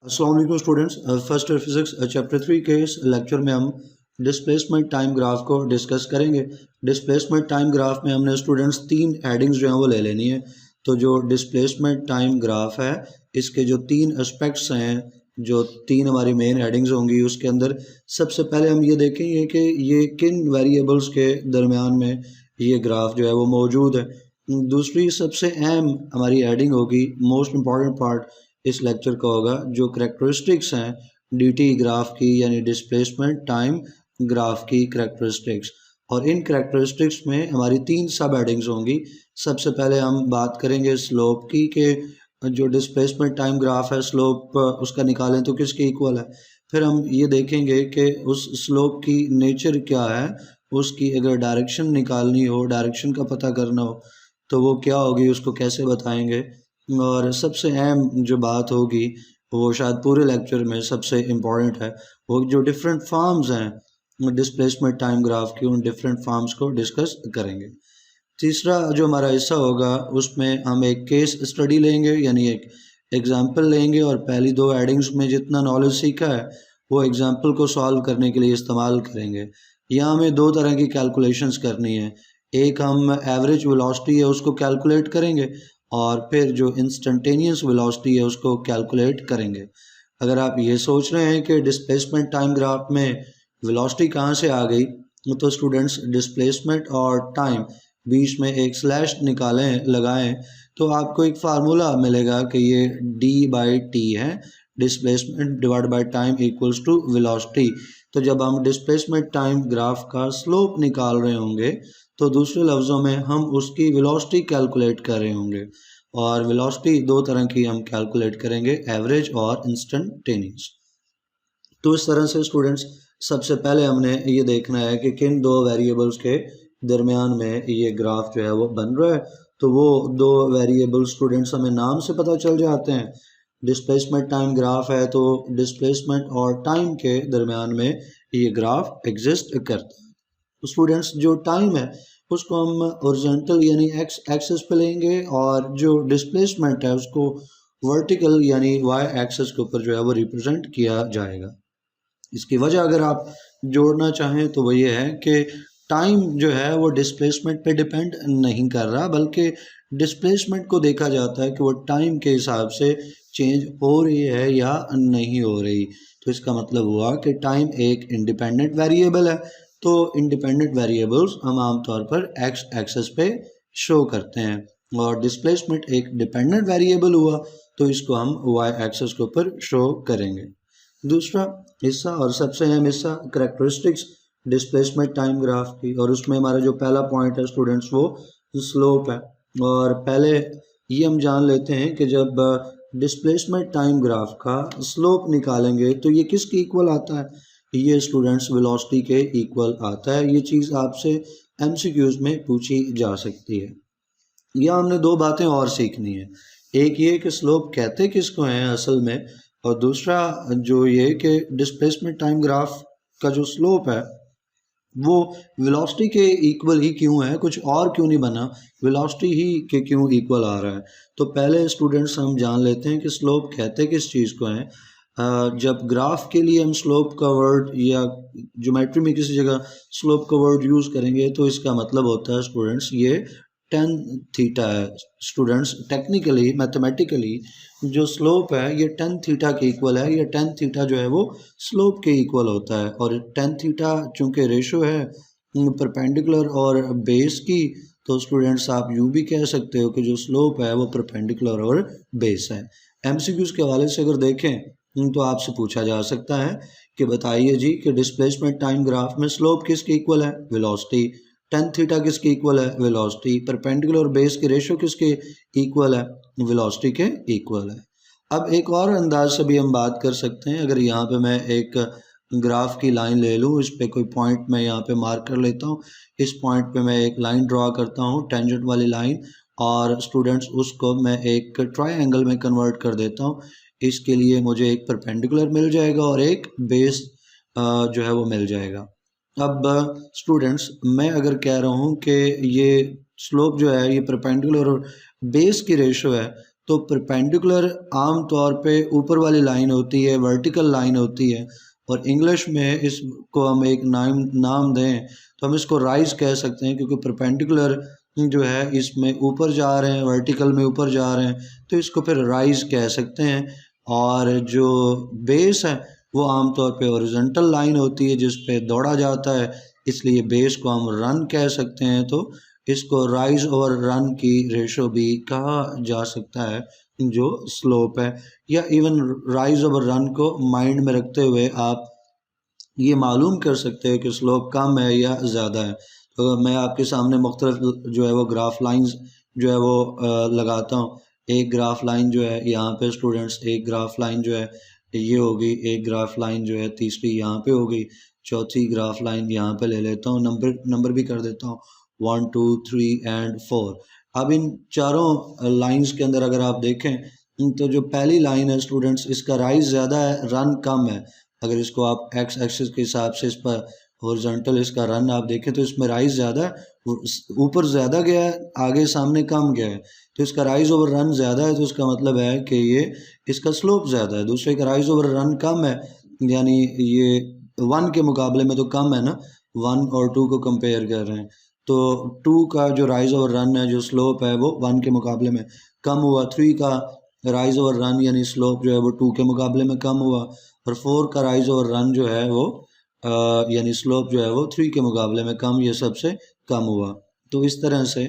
अस्सलाम वालेकुम students. First year physics chapter 3 के इस लेक्चर में हम डिस्प्लेसमेंट टाइम ग्राफ को डिस्कस करेंगे। डिस्प्लेसमेंट टाइम ग्राफ में हमने स्टूडेंट्स 3 हेडिंग्स जो हैं वो ले लेनी है। तो जो डिस्प्लेसमेंट टाइम ग्राफ है इसके जो 3 एस्पेक्ट्स हैं, जो 3 हमारी मेन हेडिंग्स होंगी, उसके अंदर सबसे पहले हम ये देखेंगे कि ये किन वेरिएबल्स के दरमियान में ये ग्राफ जो है वो मौजूद है। दूसरी सबसे अहम हमारी हेडिंग होगी, मोस्ट इम्पॉर्टेंट पार्ट इस लेक्चर का होगा, जो करेक्टरिस्टिक्स हैं डीटी ग्राफ की, यानी डिस्प्लेसमेंट टाइम ग्राफ की करेक्टरिस्टिक्स। और इन करेक्टरिस्टिक्स में हमारी 3 सब हेडिंग्स होंगी। सबसे पहले हम बात करेंगे स्लोप की, कि जो डिस्प्लेसमेंट टाइम ग्राफ है स्लोप उसका निकालें तो किसके इक्वल है। फिर हम ये देखेंगे कि उस स्लोप की नेचर क्या है, उसकी अगर डायरेक्शन निकालनी हो, डायरेक्शन का पता करना हो तो वो क्या होगी, उसको कैसे बताएंगे। और सबसे अहम जो बात होगी, वो शायद पूरे लेक्चर में सबसे इम्पॉर्टेंट है, वो जो डिफरेंट फॉर्म्स हैं डिस्प्लेसमेंट टाइम ग्राफ की, उन डिफरेंट फॉर्म्स को डिस्कस करेंगे। तीसरा जो हमारा हिस्सा होगा उसमें हम एक केस स्टडी लेंगे, यानी एक एग्जाम्पल लेंगे, और पहली 2 हेडिंग्स में जितना नॉलेज सीखा है वो एग्जाम्पल को सॉल्व करने के लिए इस्तेमाल करेंगे। यहाँ हमें 2 तरह की कैलकुलेशंस करनी है। एक हम एवरेज वेलोसिटी है उसको कैलकुलेट करेंगे, और फिर जो इंस्टेंटेनियस वेलोसिटी है उसको कैलकुलेट करेंगे। अगर आप ये सोच रहे हैं कि डिस्प्लेसमेंट टाइम ग्राफ में वेलोसिटी कहाँ से आ गई, तो स्टूडेंट्स डिस्प्लेसमेंट और टाइम बीच में एक स्लैश निकालें, लगाएं, तो आपको एक फार्मूला मिलेगा कि ये d/t है, displacement divide by time equals to velocity. तो जब हम डिस्प्लेसमेंट टाइम ग्राफ का स्लोप निकाल रहे होंगे तो दूसरे लफ्ज़ों में हम उसकी वेलोसिटी कैलकुलेट कर रहे होंगे। और वेलोसिटी 2 तरह की हम कैलकुलेट करेंगे, एवरेज और इंस्टेंटेनियस। तो इस तरह से स्टूडेंट्स सबसे पहले हमने ये देखना है कि किन 2 वेरिएबल्स के दरमियान में ये ग्राफ जो है वो बन रहा है। तो वो 2 वेरिएबल्स स्टूडेंट्स हमें नाम से पता चल जाते हैं। डिस्प्लेसमेंट टाइम ग्राफ है तो डिस्प्लेसमेंट और टाइम के दरमियान में ये ग्राफ एग्जिस्ट करता है। तो स्टूडेंट्स जो टाइम है उसको हम हॉरिजॉन्टल यानी एक्स एक्सिस पे लेंगे, और जो डिस्प्लेसमेंट है उसको वर्टिकल यानी वाई एक्सिस के ऊपर जो है वो रिप्रेजेंट किया जाएगा। इसकी वजह अगर आप जोड़ना चाहें तो वो ये है कि टाइम जो है वो डिस्प्लेसमेंट पे डिपेंड नहीं कर रहा, बल्कि डिस्प्लेसमेंट को देखा जाता है कि वो टाइम के हिसाब से चेंज हो रही है या नहीं हो रही। तो इसका मतलब हुआ कि टाइम एक इंडिपेंडेंट वेरिएबल है। तो इंडिपेंडेंट वेरिएबल्स हम आमतौर पर एक्स एक्सेस पे शो करते हैं, और डिस्प्लेसमेंट एक डिपेंडेंट वेरिएबल हुआ तो इसको हम वाई एक्सेस के ऊपर शो करेंगे। दूसरा हिस्सा और सबसे अहम हिस्सा करेक्टरिस्टिक्स डिस्प्लेसमेंट टाइम ग्राफ की, और उसमें हमारा जो पहला पॉइंट है स्टूडेंट्स वो स्लोप है। और पहले ये हम जान लेते हैं कि जब डिस्प्लेसमेंट टाइम ग्राफ का स्लोप निकालेंगे तो ये किसके इक्वल आता है, ये स्टूडेंट्स वेलोसिटी के इक्वल आता है। ये चीज़ आपसे एमसीक्यूज में पूछी जा सकती है। यहाँ हमने 2 बातें और सीखनी है। एक ये कि स्लोप कहते किसको हैं असल में, और दूसरा जो ये कि डिस्प्लेसमेंट टाइम ग्राफ का जो स्लोप है वो वेलोसिटी के इक्वल ही क्यों है, कुछ और क्यों नहीं बना, वेलोसिटी ही के क्यों इक्वल आ रहा है। तो पहले स्टूडेंट्स हम जान लेते हैं कि स्लोप कहते किस चीज़ को हैं। जब ग्राफ के लिए हम स्लोप का वर्ड या ज्योमेट्री में किसी जगह स्लोप का वर्ड यूज़ करेंगे तो इसका मतलब होता है स्टूडेंट्स ये टेन थीटा है। स्टूडेंट्स टेक्निकली मैथमेटिकली जो स्लोप है ये टेन थीटा के इक्वल है। ये टेन थीटा जो है वो स्लोप के इक्वल होता है, और टेन थीटा चूँकि रेशो है परपेंडिकुलर और बेस की, तो स्टूडेंट्स आप यूँ भी कह सकते हो कि जो स्लोप है वो परपेंडिकुलर और बेस है। एमसीक्यूज के हवाले से अगर देखें तो आपसे पूछा जा सकता है कि बताइए जी कि डिस्प्लेसमेंट टाइम ग्राफ में स्लोप किसके इक्वल है, वेलोसिटी। टेन थीटा किसके इक्वल है, वेलोसिटी। परपेंडिकुलर बेस की रेशो किसके इक्वल है, वेलोसिटी के इक्वल है। अब एक और अंदाज से भी हम बात कर सकते हैं। अगर यहाँ पे मैं एक ग्राफ की लाइन ले लूँ, इस पे कोई पॉइंट मैं यहाँ पे मार्क कर लेता हूँ, इस पॉइंट पे मैं एक लाइन ड्रॉ करता हूँ, टेंजेंट वाली लाइन, और स्टूडेंट्स उसको मैं एक ट्रायंगल में कन्वर्ट कर देता हूँ। इसके लिए मुझे एक परपेंडिकुलर मिल जाएगा और एक बेस जो है वो मिल जाएगा। अब स्टूडेंट्स मैं अगर कह रहा हूँ कि ये स्लोप जो है ये परपेंडिकुलर और बेस की रेशो है, तो परपेंडिकुलर आम तौर पे ऊपर वाली लाइन होती है, वर्टिकल लाइन होती है, और इंग्लिश में इसको हम एक नाम दें तो हम इसको राइज कह सकते हैं, क्योंकि परपेंडिकुलर जो है इसमें ऊपर जा रहे हैं, वर्टिकल में ऊपर जा रहे हैं, तो इसको फिर राइज कह सकते हैं। और जो बेस है वो आमतौर पे हॉरिजॉन्टल लाइन होती है जिस पे दौड़ा जाता है, इसलिए बेस को हम रन कह सकते हैं। तो इसको राइज और रन की रेशो भी कहा जा सकता है जो स्लोप है, या इवन राइज और रन को माइंड में रखते हुए आप ये मालूम कर सकते हैं कि स्लोप कम है या ज़्यादा है। तो मैं आपके सामने मुख्तलिफ जो है वो ग्राफ लाइंस जो है वो लगाता हूँ। एक ग्राफ लाइन जो है यहाँ पे स्टूडेंट्स, एक ग्राफ लाइन जो है ये होगी, एक ग्राफ लाइन जो है तीसरी यहाँ पे होगी, चौथी ग्राफ लाइन यहाँ पे ले लेता हूँ, नंबर भी कर देता हूँ 1 2 3 एंड 4। अब इन चारों लाइंस के अंदर अगर आप देखें तो जो पहली लाइन है स्टूडेंट्स, इसका राइज ज़्यादा है, रन कम है। अगर इसको आप एक्स एक्सिस के हिसाब से इस पर हॉरिजॉन्टल इसका रन आप देखें तो इसमें राइज ज़्यादा है, ऊपर ज़्यादा गया है, आगे सामने कम गया है, तो इसका राइज ओवर रन ज़्यादा है, तो इसका मतलब है कि ये इसका स्लोप ज़्यादा है। दूसरे का राइज ओवर रन कम है, यानी ये 1 के मुकाबले में तो कम है ना, 1 और 2 को कंपेयर कर रहे हैं, तो 2 का जो राइज ओवर रन है, जो स्लोप है वो 1 के मुकाबले में कम हुआ। 3 का राइज ओवर रन यानी स्लोप जो है वो 2 के मुकाबले में कम हुआ, और 4 का राइज ओवर रन जो है वो यानी स्लोप जो है वो 3 के मुकाबले में कम, ये सबसे कम हुआ। तो इस तरह से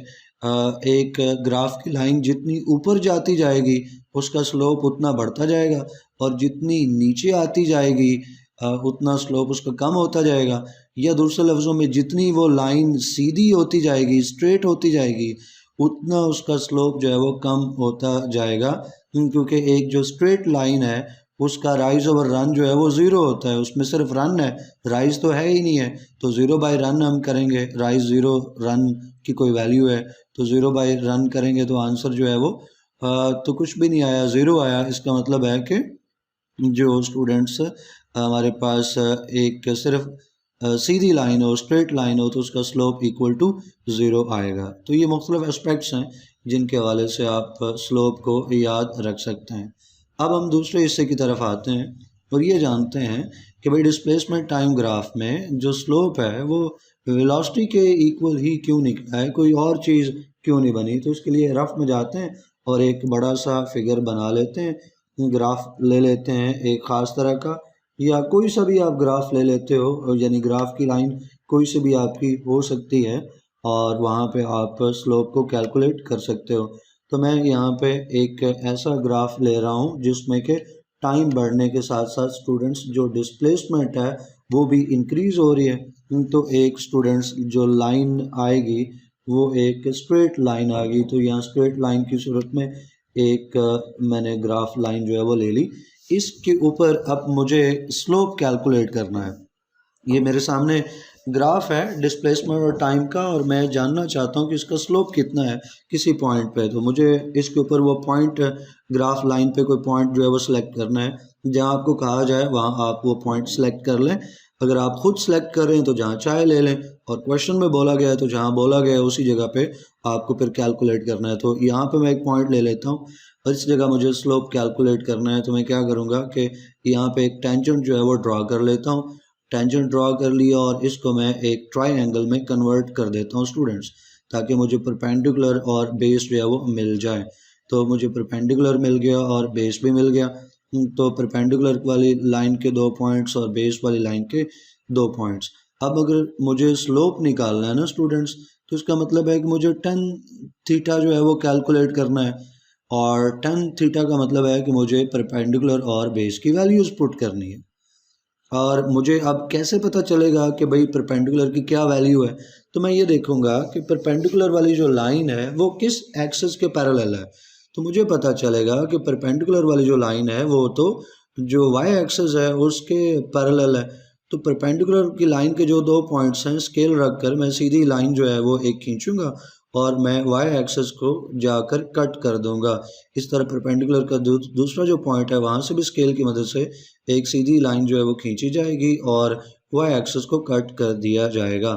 एक ग्राफ की लाइन जितनी ऊपर जाती जाएगी उसका स्लोप उतना बढ़ता जाएगा, और जितनी नीचे आती जाएगी उतना स्लोप उसका कम होता जाएगा। या दूसरे लफ्ज़ों में जितनी वो लाइन सीधी होती जाएगी, स्ट्रेट होती जाएगी, उतना उसका स्लोप जो है वो कम होता जाएगा, क्योंकि एक जो स्ट्रेट लाइन है उसका राइज ओवर रन जो है वो ज़ीरो होता है, उसमें सिर्फ रन है, राइज तो है ही नहीं है, तो ज़ीरो बाई रन हम करेंगे, राइज ज़ीरो, रन की कोई वैल्यू है तो ज़ीरो बाई रन करेंगे तो आंसर जो है वो तो कुछ भी नहीं आया, ज़ीरो आया। इसका मतलब है कि जो स्टूडेंट्स हमारे पास एक सिर्फ सीधी लाइन हो, स्ट्रेट लाइन हो, तो उसका स्लोप इक्वल टू ज़ीरो आएगा। तो ये मुख्तलिफ एस्पेक्ट्स हैं जिनके हवाले से आप स्लोप को याद रख सकते हैं। अब हम दूसरे हिस्से की तरफ आते हैं और ये जानते हैं कि भाई डिस्प्लेसमेंट टाइम ग्राफ में जो स्लोप है वो वेलोसिटी के इक्वल ही क्यों निकला है, कोई और चीज़ क्यों नहीं बनी। तो इसके लिए रफ में जाते हैं और एक बड़ा सा फिगर बना लेते हैं, ग्राफ ले लेते हैं एक ख़ास तरह का, या कोई सा भी आप ग्राफ ले लेते हो, यानी ग्राफ की लाइन कोई सी भी आपकी हो सकती है, और वहाँ पे आप स्लोप को कैलकुलेट कर सकते हो। तो मैं यहाँ पे एक ऐसा ग्राफ ले रहा हूँ जिसमें के टाइम बढ़ने के साथ साथ स्टूडेंट्स जो डिस्प्लेसमेंट है वो भी इंक्रीज़ हो रही है। तो एक स्टूडेंट्स जो लाइन आएगी वो एक स्ट्रेट लाइन आ गई, तो यहाँ स्ट्रेट लाइन की सूरत में एक मैंने ग्राफ लाइन जो है वो ले ली। इसके ऊपर अब मुझे स्लोप कैलकुलेट करना है। ये मेरे सामने ग्राफ है डिस्प्लेसमेंट और टाइम का, और मैं जानना चाहता हूँ कि इसका स्लोप कितना है किसी पॉइंट पे। तो मुझे इसके ऊपर वो पॉइंट, ग्राफ लाइन पे कोई पॉइंट जो है वो सिलेक्ट करना है, जहाँ आपको कहा जाए वहाँ आप वो पॉइंट सेलेक्ट कर लें। अगर आप खुद सेलेक्ट कर रहे हैं तो जहाँ चाहे ले लें, और क्वेश्चन में बोला गया है तो जहाँ बोला गया है उसी जगह पे आपको फिर कैलकुलेट करना है। तो यहाँ पे मैं एक पॉइंट ले लेता हूँ और इस जगह मुझे स्लोप कैलकुलेट करना है। तो मैं क्या करूँगा कि यहाँ पे एक टेंजेंट जो है वो ड्रा कर लेता हूँ। टेंजेंट ड्रा कर लिया और इसको मैं एक ट्रायंगल में कन्वर्ट कर देता हूँ स्टूडेंट्स, ताकि मुझे परपेंडिकुलर और बेस जो है वो मिल जाए। तो मुझे परपेंडिकुलर मिल गया और बेस भी मिल गया। तो परपेंडिकुलर वाली लाइन के 2 पॉइंट्स और बेस वाली लाइन के 2 पॉइंट्स। अब अगर मुझे स्लोप निकालना है ना स्टूडेंट्स, तो इसका मतलब है कि मुझे टेन थीटा जो है वो कैलकुलेट करना है, और टेन थीटा का मतलब है कि मुझे परपेंडिकुलर और बेस की वैल्यूज़ पुट करनी है। और मुझे अब कैसे पता चलेगा कि भाई परपेंडिकुलर की क्या वैल्यू है, तो मैं ये देखूंगा कि परपेंडिकुलर वाली जो लाइन है वो किस एक्सिस के पैरेलल है। तो मुझे पता चलेगा कि परपेंडिकुलर वाली जो लाइन है वो तो जो वाई एक्सिस है उसके पैरेलल है। तो परपेंडिकुलर की लाइन के जो 2 पॉइंट्स हैं, स्केल रख कर मैं सीधी लाइन जो है वो एक खींचूंगा और मैं वाई एक्सिस को जाकर कट कर दूंगा। इस तरह परपेंडिकुलर का दूसरा जो पॉइंट है वहाँ से भी स्केल की मदद से एक सीधी लाइन जो है वो खींची जाएगी और वाई एक्सिस को कट कर दिया जाएगा।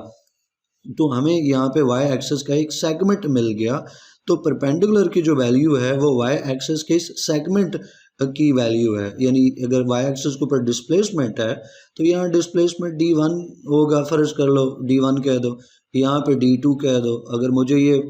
तो हमें यहाँ पे वाई एक्सिस का एक सेगमेंट मिल गया। तो परपेंडिकुलर की जो वैल्यू है वो वाई एक्सिस के सेगमेंट की वैल्यू है, यानी अगर वाई एक्सिस के ऊपर डिस्प्लेसमेंट है तो यहाँ डिस्प्लेसमेंट d1 होगा, फ़र्ज कर लो d1 कह दो, यहाँ पे d2 कह दो। अगर मुझे ये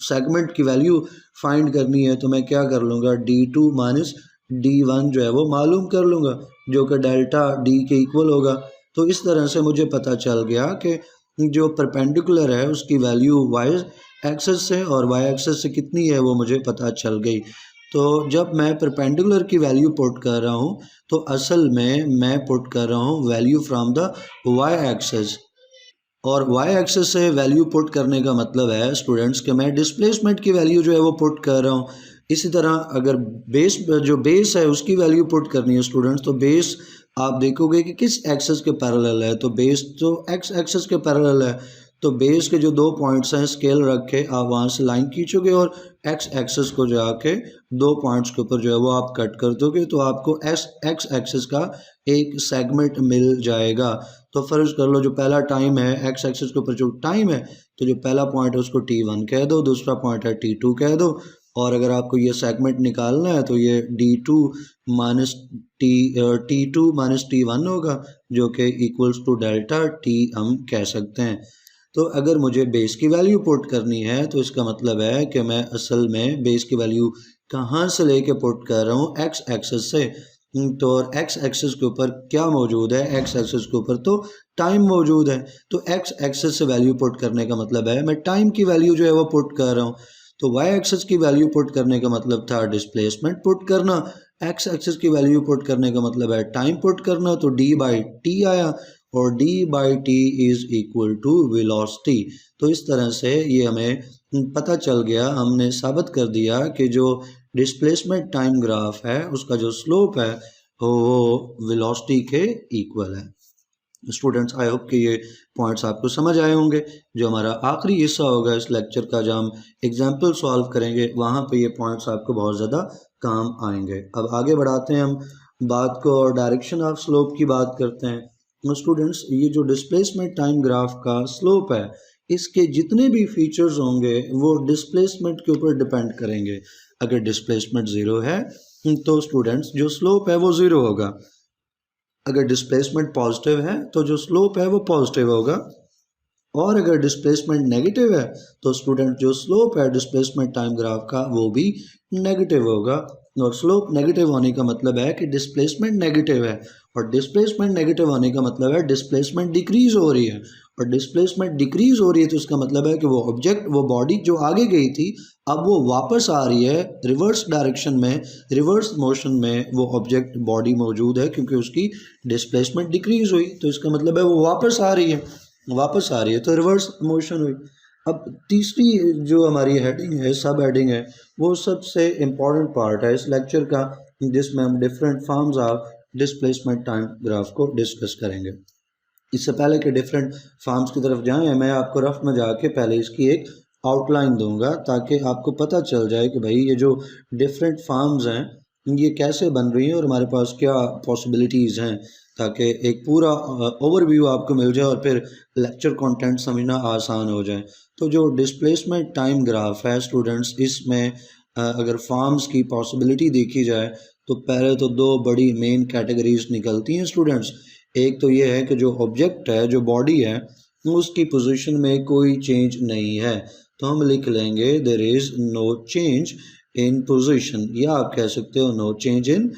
सेगमेंट की वैल्यू फाइंड करनी है तो मैं क्या कर लूँगा, d2 माइनस d1 जो है वो मालूम कर लूँगा, जो कि डेल्टा d के इक्वल होगा। तो इस तरह से मुझे पता चल गया कि जो परपेंडिकुलर है उसकी वैल्यू वाई एक्सिस से और वाई एक्सिस से कितनी है वो मुझे पता चल गई। तो जब मैं परपेंडिकुलर की वैल्यू पुट कर रहा हूँ तो असल में मैं पुट कर रहा हूँ value from the Y axis, और वाई एक्सिस से वैल्यू पुट करने का मतलब है स्टूडेंट्स कि मैं डिस्प्लेसमेंट की वैल्यू जो है वो पुट कर रहा हूँ। इसी तरह अगर जो बेस है उसकी वैल्यू पुट करनी है स्टूडेंट्स, तो बेस आप देखोगे कि किस एक्सिस के पैरेलल है, तो बेस तो एक्स एक्सिस के पैरेलल है। तो बेस के जो 2 पॉइंट्स हैं स्केल रख के आप वहाँ से लाइन खींचोगे और एक्स एक्सिस को जाके 2 पॉइंट्स के ऊपर जो है वो आप कट कर दोगे तो आपको एक्स एक्सिस का एक सेगमेंट मिल जाएगा। तो फर्ज कर लो जो पहला टाइम है एक्स एक्सिस के ऊपर जो टाइम है, तो जो पहला पॉइंट है उसको t1 कह दो, दूसरा पॉइंट है t2 कह दो, और अगर आपको ये सेगमेंट निकालना है तो ये d2 minus t2 minus t1 होगा, जो कि इक्वल्स टू डेल्टा t हम कह सकते हैं। तो अगर मुझे बेस की वैल्यू पुट करनी है तो इसका मतलब है कि मैं असल में बेस की वैल्यू कहाँ से लेके पुट कर रहा हूँ, एक्स एक्सिस से। तो एक्स एक्सिस के ऊपर क्या मौजूद है, एक्स एक्सिस के ऊपर तो टाइम मौजूद है। तो एक्स एक्सिस से वैल्यू पुट करने का मतलब है मैं टाइम की वैल्यू जो है वो पुट कर रहा हूँ। तो वाई एक्सिस की वैल्यू पुट करने का मतलब था डिस्प्लेसमेंट पुट करना, एक्स एक्सिस की वैल्यू पुट करने का मतलब है टाइम पुट करना, तो d बाई टी आया और d by T is equal to velocity. तो इस तरह से ये हमें पता चल गया, हमने साबित कर दिया कि जो डिस्प्लेसमेंट टाइम ग्राफ है उसका जो स्लोप है वो वेलोसिटी के इक्वल है। स्टूडेंट्स आई होप कि ये पॉइंट्स आपको समझ आए होंगे। जो हमारा आखिरी हिस्सा होगा इस लेक्चर का, जब हम एग्जाम्पल सॉल्व करेंगे वहाँ पे ये पॉइंट्स आपको बहुत ज़्यादा काम आएंगे। अब आगे बढ़ाते हैं हम बात को और डायरेक्शन ऑफ स्लोप की बात करते हैं। स्टूडेंट्स ये जो डिस्प्लेसमेंट टाइम ग्राफ का स्लोप है इसके जितने भी फीचर्स होंगे वो डिस्प्लेसमेंट के ऊपर डिपेंड करेंगे। अगर डिस्प्लेसमेंट ज़ीरो है तो स्टूडेंट्स जो स्लोप है वो ज़ीरो होगा, अगर डिस्प्लेसमेंट पॉजिटिव है तो जो स्लोप है वो पॉजिटिव होगा, और अगर डिस्प्लेसमेंट नेगेटिव है तो स्टूडेंट जो स्लोप है डिस्प्लेसमेंट टाइम ग्राफ का वो भी नेगेटिव होगा। और स्लोप नेगेटिव होने का मतलब है कि डिस्प्लेसमेंट नेगेटिव है, और डिस्प्लेसमेंट नेगेटिव होने का मतलब है डिस्प्लेसमेंट डिक्रीज हो रही है, और डिस्प्लेसमेंट डिक्रीज हो रही है तो इसका मतलब है कि वो ऑब्जेक्ट वो बॉडी जो आगे गई थी अब वो वापस आ रही है रिवर्स डायरेक्शन में, रिवर्स मोशन में वो ऑब्जेक्ट बॉडी मौजूद है क्योंकि उसकी डिस्प्लेसमेंट डिक्रीज हुई, तो इसका मतलब है वो वापस आ रही है, वापस आ रही है तो रिवर्स मोशन हुई। अब तीसरी जो हमारी हेडिंग है, सब हेडिंग है, वो सबसे इम्पॉर्टेंट पार्ट है इस लेक्चर का, जिसमें हम different forms of displacement time graph को डिस्कस करेंगे। इससे पहले कि डिफरेंट फॉर्म्स की तरफ जाएं, मैं आपको रफ में जाके पहले इसकी एक आउटलाइन दूंगा ताकि आपको पता चल जाए कि भाई ये जो डिफरेंट फॉर्म्स हैं ये कैसे बन रही हैं और हमारे पास क्या पॉसिबिलिटीज़ हैं, ताकि एक पूरा ओवरव्यू आपको मिल जाए और फिर लेक्चर कंटेंट समझना आसान हो जाए। तो जो डिस्प्लेसमेंट टाइम ग्राफ है स्टूडेंट्स, इसमें अगर फॉर्म्स की पॉसिबिलिटी देखी जाए तो पहले तो दो बड़ी मेन कैटेगरीज निकलती हैं स्टूडेंट्स। एक तो ये है कि जो ऑब्जेक्ट है, जो बॉडी है, उसकी पोजीशन में कोई चेंज नहीं है, तो हम लिख लेंगे there is no change in position, या आप कह सकते हो नो चेंज इन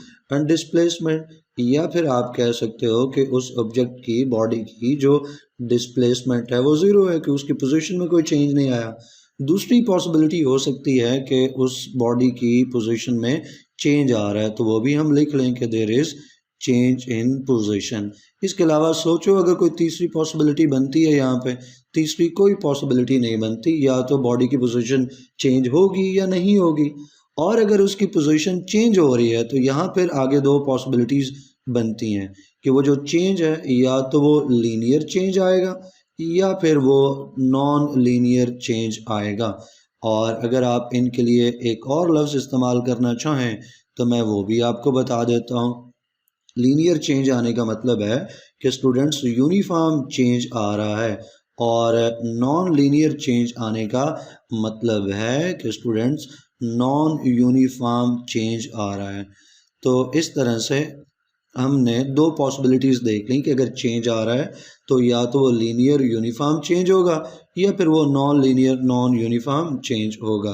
डिस्प्लेसमेंट, या फिर आप कह सकते हो कि उस ऑब्जेक्ट की बॉडी की जो डिस्प्लेसमेंट है वो ज़ीरो है कि उसकी पोजीशन में कोई चेंज नहीं आया। दूसरी पॉसिबिलिटी हो सकती है कि उस बॉडी की पोजीशन में चेंज आ रहा है, तो वो भी हम लिख लें कि there is change in position. इसके अलावा सोचो अगर कोई तीसरी पॉसिबिलिटी बनती है, यहाँ पे तीसरी कोई पॉसिबिलिटी नहीं बनती, या तो बॉडी की पोजीशन चेंज होगी या नहीं होगी, और अगर उसकी पोजीशन चेंज हो रही है तो यहाँ फिर आगे दो पॉसिबिलिटीज़ बनती हैं कि वो जो चेंज है या तो वो लीनियर चेंज आएगा या फिर वो नॉन लीनियर चेंज आएगा। और अगर आप इनके लिए एक और लफ्ज़ इस्तेमाल करना चाहें तो मैं वो भी आपको बता देता हूँ। लीनियर चेंज आने का मतलब है कि स्टूडेंट्स यूनिफॉर्म चेंज आ रहा है, और नॉन लीनियर चेंज आने का मतलब है कि स्टूडेंट्स नॉन यूनिफॉर्म चेंज आ रहा है। तो इस तरह से हमने दो पॉसिबिलिटीज़ देख ली कि अगर चेंज आ रहा है तो या तो वो लीनियर यूनिफॉर्म चेंज होगा या फिर वो non linear non uniform change होगा।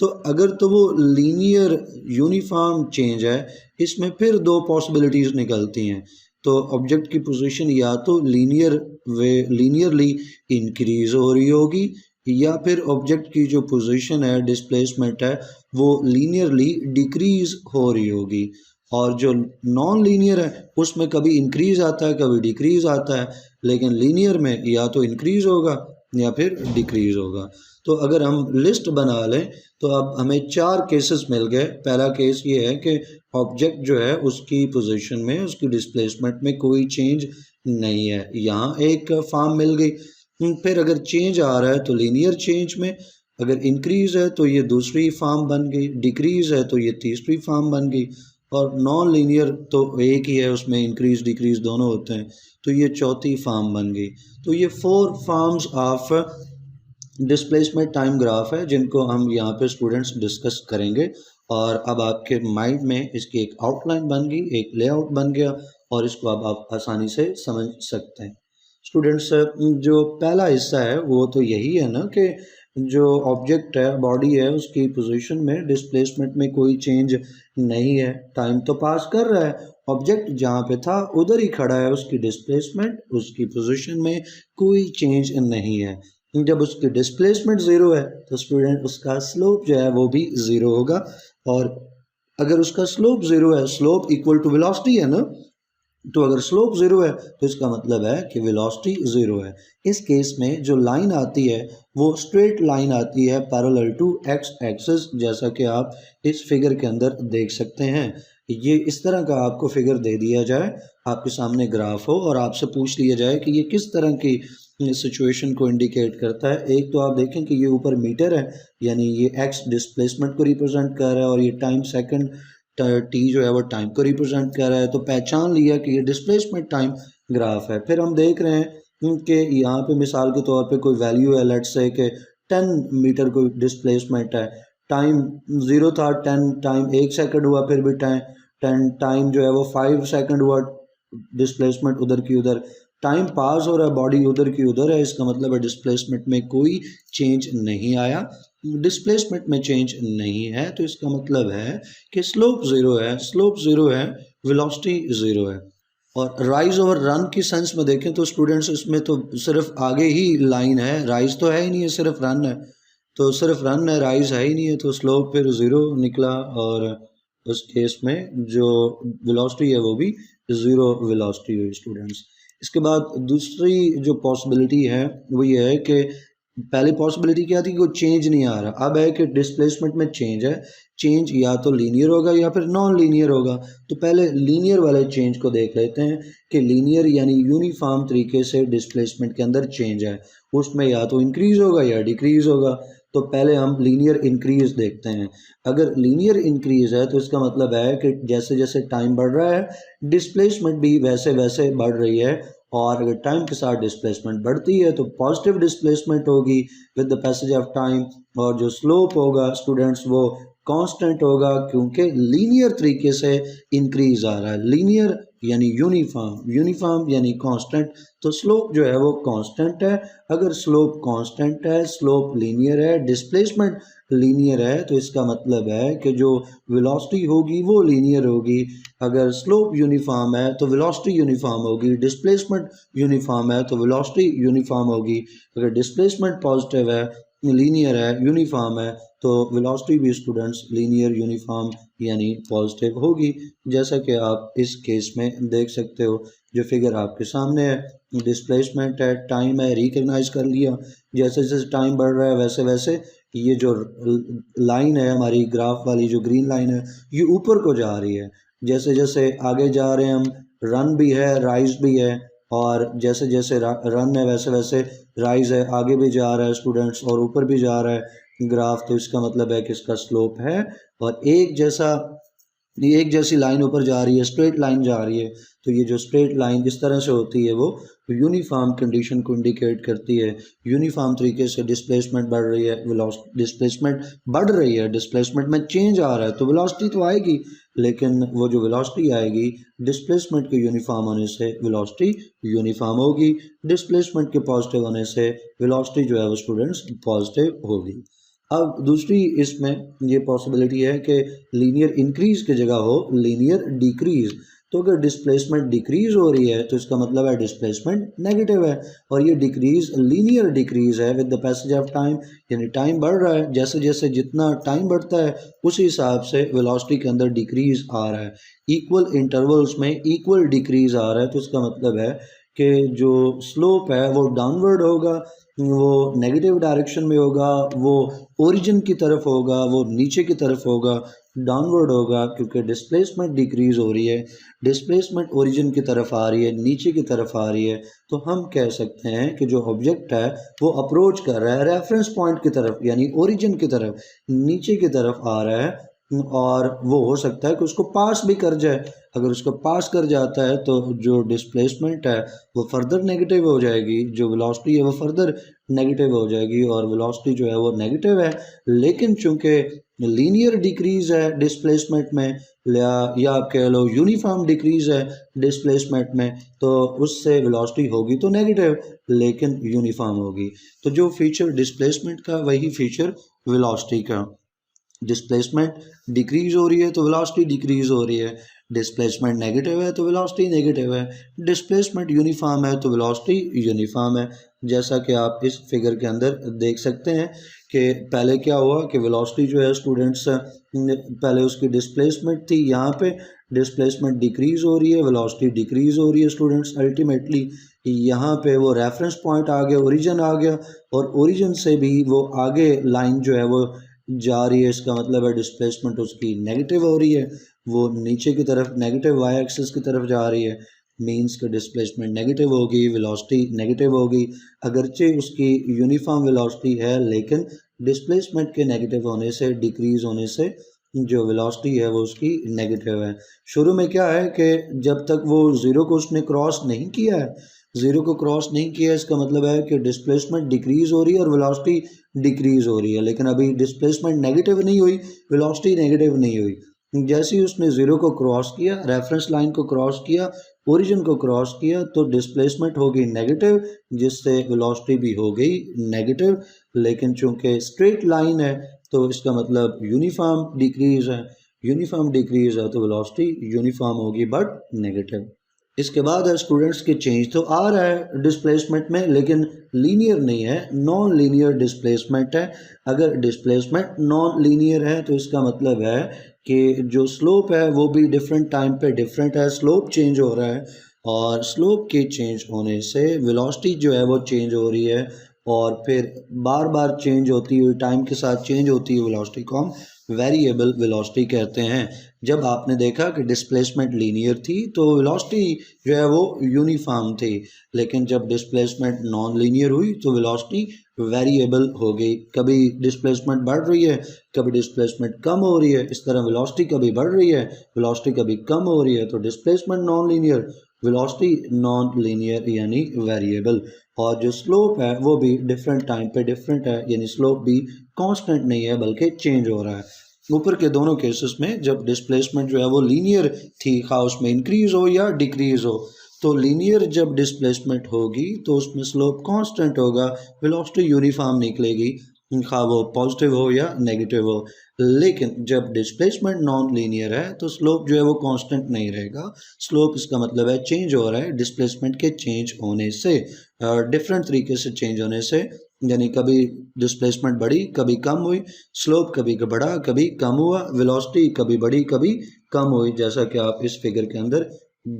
तो अगर तो वो लीनियर यूनिफॉर्म चेंज है, इसमें फिर दो पॉसिबिलिटीज़ निकलती हैं। तो ऑब्जेक्ट की पोजीशन या तो लीनियरली इंक्रीज हो रही होगी या फिर ऑब्जेक्ट की जो पोजीशन है, डिस्प्लेसमेंट है, वो लीनियरली डिक्रीज हो रही होगी। और जो नॉन लीनियर है उसमें कभी इंक्रीज आता है कभी डिक्रीज आता है, लेकिन लीनियर में या तो इंक्रीज होगा या फिर डिक्रीज होगा। तो अगर हम लिस्ट बना लें तो अब हमें चार केसेस मिल गए। पहला केस ये है कि ऑब्जेक्ट जो है उसकी पोजीशन में, उसकी डिस्प्लेसमेंट में कोई चेंज नहीं है, यहाँ एक फॉर्म मिल गई। फिर अगर चेंज आ रहा है तो लीनियर चेंज में, अगर इंक्रीज है तो ये दूसरी फॉर्म बन गई, डिक्रीज है तो ये तीसरी फॉर्म बन गई, और नॉन लीनियर तो एक ही है, उसमें इंक्रीज डिक्रीज दोनों होते हैं, तो ये चौथी फॉर्म बन गई। तो ये 4 forms of displacement time graph है जिनको हम यहाँ पे स्टूडेंट्स डिस्कस करेंगे। और अब आपके माइंड में इसकी एक आउटलाइन बन गई, एक लेआउट बन गया, और इसको अब आप आसानी से समझ सकते हैं। स्टूडेंट्स, जो पहला हिस्सा है वो तो यही है ना कि जो ऑब्जेक्ट है, बॉडी है, उसकी पोजीशन में, डिस्प्लेसमेंट में कोई चेंज नहीं है, टाइम तो पास कर रहा है, ऑब्जेक्ट जहाँ पे था उधर ही खड़ा है, उसकी डिस्प्लेसमेंट, उसकी पोजीशन में कोई चेंज नहीं है। जब उसकी डिस्प्लेसमेंट ज़ीरो है तो स्टूडेंट उसका स्लोप जो है वो भी ज़ीरो होगा। और अगर उसका स्लोप ज़ीरो है, स्लोप इक्वल टू वेलोसिटी है ना, तो अगर स्लोप ज़ीरो है तो इसका मतलब है कि वेलोसिटी ज़ीरो है। इस केस में जो लाइन आती है वो स्ट्रेट लाइन आती है पैरेलल टू एक्स एक्सिस, जैसा कि आप इस फिगर के अंदर देख सकते हैं। ये इस तरह का आपको फिगर दे दिया जाए, आपके सामने ग्राफ हो और आपसे पूछ लिया जाए कि ये किस तरह की सिचुएशन को इंडिकेट करता है। एक तो आप देखें कि ये ऊपर मीटर है, यानी ये एक्स डिस्प्लेसमेंट को रिप्रेजेंट कर रहा है, और ये टाइम सेकंड टी जो है वो टाइम को रिप्रेजेंट कर रहा है। तो पहचान लिया कि ये डिस्प्लेसमेंट टाइम ग्राफ है। फिर हम देख रहे हैं कि यहाँ पे मिसाल के तौर पे कोई वैल्यू है, लेट्स से कि 10 मीटर कोई डिस्प्लेसमेंट है, टाइम ज़ीरो था, 10 टाइम 1 सेकंड हुआ, फिर भी टाइम टाइम जो है वो 5 सेकंड हुआ, डिस्प्लेसमेंट उधर की उधर, टाइम पास हो रहा है, बॉडी उधर की उधर है, इसका मतलब है डिस्प्लेसमेंट में कोई चेंज नहीं आया। डिस्प्लेसमेंट में चेंज नहीं है तो इसका मतलब है कि स्लोप ज़ीरो है, स्लोप ज़ीरो है, वेलोसिटी ज़ीरो है। और राइज और रन की सेंस में देखें तो स्टूडेंट्स इसमें तो सिर्फ आगे ही लाइन है, राइज तो है ही नहीं है, सिर्फ रन है। तो सिर्फ रन है, राइज है ही नहीं है, तो स्लोप फिर ज़ीरो निकला, और उस केस में जो वेलोसिटी है वो भी ज़ीरो वेलोसिटी हुई स्टूडेंट्स। इसके बाद दूसरी जो पॉसिबिलिटी है वो ये है कि पहली पॉसिबिलिटी क्या थी कि कोई चेंज नहीं आ रहा, अब है कि डिस्प्लेसमेंट में चेंज है, चेंज या तो लीनियर होगा या फिर नॉन लीनियर होगा। तो पहले लीनियर वाले चेंज को देख लेते हैं कि लीनियर यानी यूनिफॉर्म तरीके से डिस्प्लेसमेंट के अंदर चेंज है, उसमें या तो इंक्रीज होगा या डिक्रीज होगा। तो पहले हम लीनियर इंक्रीज देखते हैं। अगर लीनियर इंक्रीज है तो इसका मतलब है कि जैसे जैसे टाइम बढ़ रहा है डिस्प्लेसमेंट भी वैसे वैसे बढ़ रही है, और अगर टाइम के साथ डिस्प्लेसमेंट बढ़ती है तो पॉजिटिव डिस्प्लेसमेंट होगी with the passage of time, और जो स्लोप होगा स्टूडेंट्स वो कांस्टेंट होगा, क्योंकि लीनियर तरीके से इंक्रीज आ रहा है। लीनियर यानी यूनिफॉर्म, यूनिफॉर्म यानी कांस्टेंट, तो स्लोप जो है वो कांस्टेंट है। अगर स्लोप कांस्टेंट है, स्लोप लीनियर है, डिस्प्लेसमेंट लीनियर है, तो इसका मतलब है कि जो वेलोसिटी होगी वो लीनियर होगी। अगर स्लोप यूनिफॉर्म है तो वेलोसिटी यूनिफॉर्म होगी, डिस्प्लेसमेंट यूनिफॉर्म है तो वेलोसिटी यूनिफॉर्म होगी। अगर डिस्प्लेसमेंट पॉजिटिव है, लीनियर है, यूनिफॉर्म है, तो वेलोसिटी भी स्टूडेंट्स लीनियर यूनिफॉर्म यानी पॉजिटिव होगी, जैसा कि आप इस केस में देख सकते हो। जो फिगर आपके सामने है, डिस्प्लेसमेंट है, टाइम है, रिकग्नाइज कर लिया, जैसे जैसे टाइम बढ़ रहा है वैसे वैसे ये जो लाइन है हमारी ग्राफ वाली, जो ग्रीन लाइन है, ये ऊपर को जा रही है। जैसे जैसे आगे जा रहे हैं हम, रन भी है, राइज भी है, और जैसे जैसे रन है वैसे वैसे राइज है, आगे भी जा रहा है स्टूडेंट्स और ऊपर भी जा रहा है ग्राफ। तो इसका मतलब है कि इसका स्लोप है, और एक जैसा ये एक जैसी लाइन ऊपर जा रही है, स्ट्रेट लाइन जा रही है, तो ये जो स्ट्रेट लाइन इस तरह से होती है वो यूनिफॉर्म कंडीशन को इंडिकेट करती है। यूनिफॉर्म तरीके से डिस्प्लेसमेंट बढ़ रही है, डिस्प्लेसमेंट बढ़ रही है, डिस्प्लेसमेंट में चेंज आ रहा है, तो वेलोसिटी तो आएगी, लेकिन वो जो वेलोसिटी आएगी डिस्प्लेसमेंट के यूनिफॉर्म होने से वेलोसिटी यूनिफॉर्म होगी, डिस्प्लेसमेंट के पॉजिटिव होने से वेलोसिटी जो है वो स्टूडेंट्स पॉजिटिव होगी। अब दूसरी इसमें ये पॉसिबिलिटी है कि लीनियर इंक्रीज की जगह हो लीनियर डिक्रीज। तो अगर डिस्प्लेसमेंट डिक्रीज हो रही है तो इसका मतलब है डिस्प्लेसमेंट नेगेटिव है, और ये डिक्रीज लीनियर डिक्रीज है with the passage of time, यानी टाइम बढ़ रहा है, जैसे जैसे जितना टाइम बढ़ता है उसी हिसाब से वेलोसिटी के अंदर डिक्रीज आ रहा है, इक्वल इंटरवल्स में इक्वल डिक्रीज आ रहा है। तो इसका मतलब है कि जो स्लोप है वो डाउनवर्ड होगा, वो नेगेटिव डायरेक्शन में होगा, वो ओरिजिन की तरफ होगा, वो नीचे की तरफ होगा, डाउनवर्ड होगा, क्योंकि डिस्प्लेसमेंट डिक्रीज हो रही है, डिस्प्लेसमेंट ओरिजिन की तरफ आ रही है, नीचे की तरफ आ रही है। तो हम कह सकते हैं कि जो ऑब्जेक्ट है वो अप्रोच कर रहा है रेफरेंस पॉइंट की तरफ, यानी ओरिजिन की तरफ, नीचे की तरफ आ रहा है, और वो हो सकता है कि उसको पास भी कर जाए। अगर उसको पास कर जाता है तो जो डिस्प्लेसमेंट है वो फर्दर नेगेटिव हो जाएगी, जो वेलोसिटी है वो फर्दर नेगेटिव हो जाएगी, और वेलोसिटी जो है वो नेगेटिव है, लेकिन चूंकि लीनियर डिक्रीज है डिस्प्लेसमेंट में, या आप कह लो यूनिफॉर्म डिक्रीज है डिस्प्लेसमेंट में, तो उससे वेलोसिटी होगी तो नेगेटिव लेकिन यूनिफॉर्म होगी। तो जो फीचर डिस्प्लेसमेंट का वही फीचर वेलोसिटी का। डिस्प्लेसमेंट डिक्रीज हो रही है तो वेलोसिटी डिक्रीज हो रही है, डिस्प्लेसमेंट नेगेटिव है तो वेलोसिटी नेगेटिव है, डिस्प्लेसमेंट यूनिफॉर्म है तो वेलोसिटी यूनिफॉर्म है। जैसा कि आप इस फिगर के अंदर देख सकते हैं कि पहले क्या हुआ कि वेलोसिटी जो है स्टूडेंट्स, पहले उसकी डिस्प्लेसमेंट थी, यहाँ पे डिस्प्लेसमेंट डिक्रीज हो रही है, वेलोसिटी डिक्रीज हो रही है स्टूडेंट्स, अल्टीमेटली यहाँ पे वो रेफरेंस पॉइंट आ गया, ओरिजिन आ गया, और ओरिजिन से भी वो आगे लाइन जो है वो जा रही है, इसका मतलब है डिस्प्लेसमेंट उसकी नेगेटिव हो रही है, वो नीचे की तरफ नेगेटिव वाई एक्सिस की तरफ जा रही है, मींस कि डिस्प्लेसमेंट नेगेटिव होगी, वेलोसिटी नेगेटिव होगी, अगरचे उसकी यूनिफॉर्म वेलोसिटी है, लेकिन डिस्प्लेसमेंट के नेगेटिव होने से, डिक्रीज होने से जो वेलोसिटी है वो उसकी नेगेटिव है। शुरू में क्या है कि जब तक वो ज़ीरो को उसने क्रॉस नहीं किया है, ज़ीरो को क्रॉस नहीं किया, इसका मतलब है कि डिस्प्लेसमेंट डिक्रीज हो रही है और वेलोसिटी डिक्रीज हो रही है, लेकिन अभी डिस्प्लेसमेंट नेगेटिव नहीं हुई, वेलोसिटी नेगेटिव नहीं हुई। जैसे ही उसने ज़ीरो को क्रॉस किया, रेफरेंस लाइन को क्रॉस किया, ओरिजिन को क्रॉस किया, तो डिस्प्लेसमेंट हो गई नेगेटिव, जिससे वेलोसिटी भी हो गई नेगेटिव, लेकिन चूंकि स्ट्रेट लाइन है तो इसका मतलब यूनिफॉर्म डिक्रीज है, यूनिफॉर्म डिक्रीज है तो वेलोसिटी यूनिफॉर्म होगी बट नेगेटिव। इसके बाद है स्टूडेंट्स के चेंज तो आ रहा है डिस्प्लेसमेंट में, लेकिन लीनियर नहीं है, नॉन लीनियर डिस्प्लेसमेंट है। अगर डिस्प्लेसमेंट नॉन लीनियर है तो इसका मतलब है कि जो स्लोप है वो भी डिफरेंट टाइम पे डिफरेंट है, स्लोप चेंज हो रहा है, और स्लोप के चेंज होने से वेलोसिटी जो है वो चेंज हो रही है, और फिर बार बार चेंज होती हुई टाइम के साथ चेंज होती है वेलोसिटी को हम वेरिएबल वेलोसिटी कहते हैं। जब आपने देखा कि डिस्प्लेसमेंट लीनियर थी तो वेलोसिटी जो है वो यूनिफॉर्म थी, लेकिन जब डिस्प्लेसमेंट नॉन लीनियर हुई तो वेलोसिटी वेरिएबल हो गई, कभी डिस्प्लेसमेंट बढ़ रही है, कभी डिस्प्लेसमेंट कम हो रही है, इस तरह वेलोसिटी कभी बढ़ रही है, वेलोसिटी कभी कम हो रही है, तो displacement non linear, velocity non linear यानी वेरिएबल। और जो स्लोप है वो भी डिफरेंट टाइम पे डिफरेंट है, यानी स्लोप भी कांस्टेंट नहीं है बल्कि चेंज हो रहा है। ऊपर के दोनों केसेस में जब डिस्प्लेसमेंट जो है वो लीनियर थी, खा उसमें इंक्रीज हो या डिक्रीज हो, तो लीनियर जब डिस्प्लेसमेंट होगी तो उसमें स्लोप कांस्टेंट होगा, वेलोसिटी यूनिफॉर्म निकलेगी, खा वो पॉजिटिव हो या नेगेटिव हो। लेकिन जब डिस्प्लेसमेंट नॉन लीनियर है तो स्लोप जो है वो कांस्टेंट नहीं रहेगा, स्लोप इसका मतलब है चेंज हो रहा है डिस्प्लेसमेंट के चेंज होने से, डिफरेंट तरीके से चेंज होने से, यानी कभी डिस्प्लेसमेंट बढ़ी कभी कम हुई, स्लोप कभी बढ़ा कभी कम हुआ, वेलोसिटी कभी बढ़ी कभी कम हुई, जैसा कि आप इस फिगर के अंदर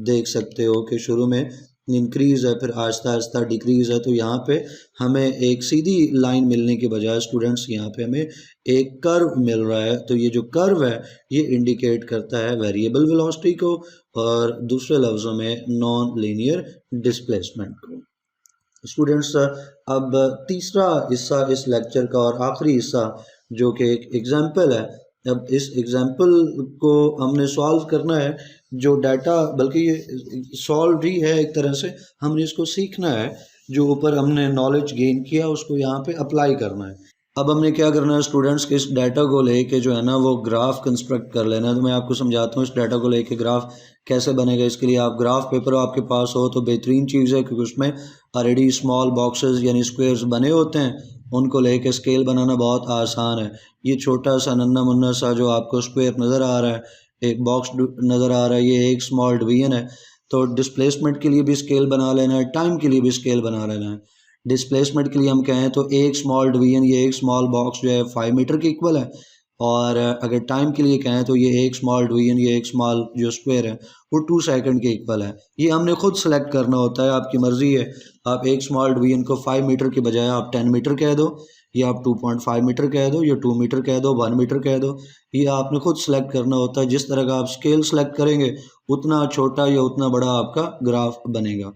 देख सकते हो कि शुरू में इंक्रीज है फिर आहिस्ता आहिस्ता डिक्रीज है। तो यहाँ पे हमें एक सीधी लाइन मिलने के बजाय स्टूडेंट्स यहाँ पे हमें एक कर्व मिल रहा है, तो ये जो कर्व है ये इंडिकेट करता है वेरिएबल वेलोसिटी को, और दूसरे लफ्ज़ों में नॉन लीनियर डिस्प्लेसमेंट को। स्टूडेंट्स अब तीसरा हिस्सा इस लेक्चर का और आखिरी हिस्सा जो कि एक एग्जाम्पल है, अब इस एग्जाम्पल को हमने सॉल्व करना है, जो डाटा बल्कि ये सॉल्व ही है एक तरह से, हमने इसको सीखना है, जो ऊपर हमने नॉलेज गेन किया उसको यहाँ पे अप्लाई करना है। अब हमने क्या करना है स्टूडेंट्स के इस डाटा को लेके जो है ना वो ग्राफ कंस्ट्रक्ट कर लेना है। तो मैं आपको समझाता हूँ इस डाटा को लेके ग्राफ कैसे बनेगा। इसके लिए आप ग्राफ पेपर आपके पास हो तो बेहतरीन चीज़ है, क्योंकि उसमें ऑलरेडी स्मॉल बॉक्सेस यानी स्क्वेयर्स बने होते हैं, उनको लेके स्केल बनाना बहुत आसान है। ये छोटा सा नन्ना मुन्ना सा जो आपको स्क्वेयर नज़र आ रहा है, एक बॉक्स नज़र आ रहा है, ये एक स्मॉल डिवीजन है। तो डिस्प्लेसमेंट के लिए भी स्केल बना लेना है, टाइम के लिए भी स्केल बना लेना है। डिस्प्लेसमेंट के लिए हम कहें तो एक स्मॉल डिवीजन, ये एक स्मॉल बॉक्स जो है 5 मीटर के इक्वल है, और अगर टाइम के लिए कहें तो ये एक स्मॉल डिवीजन, ये एक स्मॉल जो स्क्वायर है वो 2 सेकंड के इक्वल है। ये हमने खुद सेलेक्ट करना होता है, आपकी मर्ज़ी है। आप एक स्मॉल डिवीजन को 5 मीटर के बजाय आप 10 मीटर कह दो, या आप 2.5 मीटर कह दो, या 2 मीटर कह दो, 1 मीटर कह दो। ये आपने खुद सेलेक्ट करना होता है। जिस तरह का आप स्केल सेलेक्ट करेंगे उतना छोटा या उतना बड़ा आपका ग्राफ बनेगा।